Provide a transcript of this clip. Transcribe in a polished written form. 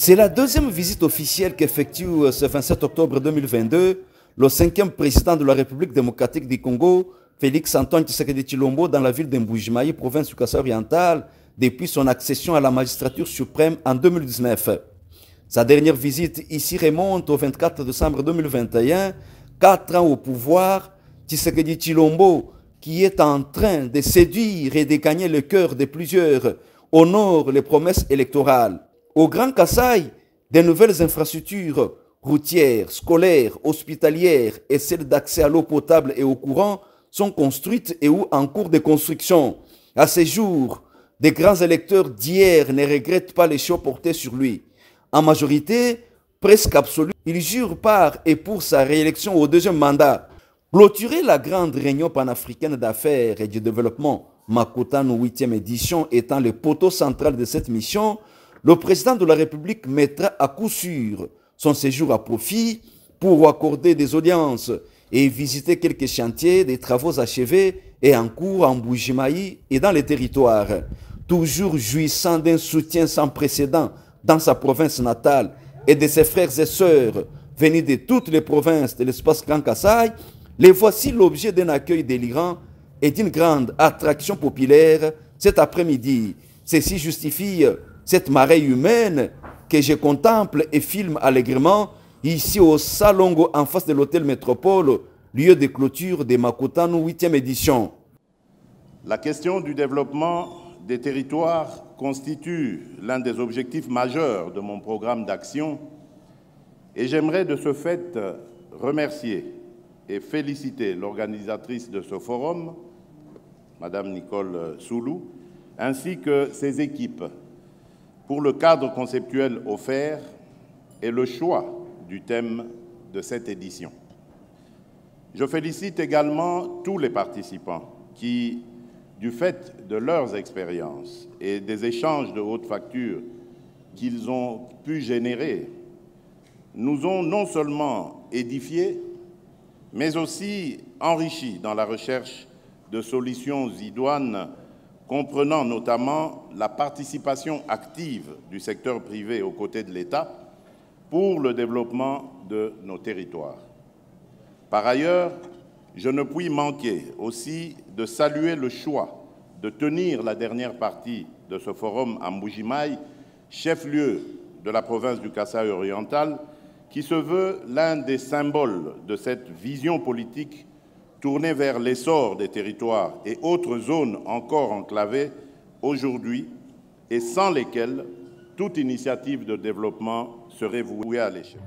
C'est la deuxième visite officielle qu'effectue ce 27 octobre 2022 le 5e président de la République démocratique du Congo, Félix Antoine Tshisekedi Tshilombo, dans la ville d'Mbujimai, province du Kasai oriental, depuis son accession à la magistrature suprême en 2019. Sa dernière visite ici remonte au 24 décembre 2021, 4 ans au pouvoir. Tshisekedi Tshilombo, qui est en train de séduire et de gagner le cœur de plusieurs, honore les promesses électorales. Au Grand Kasai, de nouvelles infrastructures routières, scolaires, hospitalières et celles d'accès à l'eau potable et au courant sont construites et ou en cours de construction. À ce jour, des grands électeurs d'hier ne regrettent pas les choix portés sur lui. En majorité, presque absolue, il jure par et pour sa réélection au deuxième mandat. Clôturer la grande réunion panafricaine d'affaires et du développement Makutano 8e édition étant le poteau central de cette mission, le président de la République mettra à coup sûr son séjour à profit pour accorder des audiences et visiter quelques chantiers, des travaux achevés et en cours en Mbujimai et dans les territoires. Toujours jouissant d'un soutien sans précédent dans sa province natale et de ses frères et sœurs venus de toutes les provinces de l'espace Grand Kasai, les voici l'objet d'un accueil délirant et d'une grande attraction populaire cet après-midi. Ceci justifie cette marée humaine que je contemple et filme allègrement ici au Salongo en face de l'hôtel Métropole, lieu de clôture de Makutano 8e édition. La question du développement des territoires constitue l'un des objectifs majeurs de mon programme d'action et j'aimerais de ce fait remercier et féliciter l'organisatrice de ce forum, Madame Nicole Soulou, ainsi que ses équipes pour le cadre conceptuel offert et le choix du thème de cette édition. Je félicite également tous les participants qui, du fait de leurs expériences et des échanges de haute facture qu'ils ont pu générer, nous ont non seulement édifiés, mais aussi enrichis dans la recherche de solutions idoines comprenant notamment la participation active du secteur privé aux côtés de l'État pour le développement de nos territoires. Par ailleurs, je ne puis manquer aussi de saluer le choix de tenir la dernière partie de ce forum à Mbujimai, chef-lieu de la province du Kasai oriental, qui se veut l'un des symboles de cette vision politique tournée vers l'essor des territoires et autres zones encore enclavées aujourd'hui et sans lesquelles toute initiative de développement serait vouée à l'échec.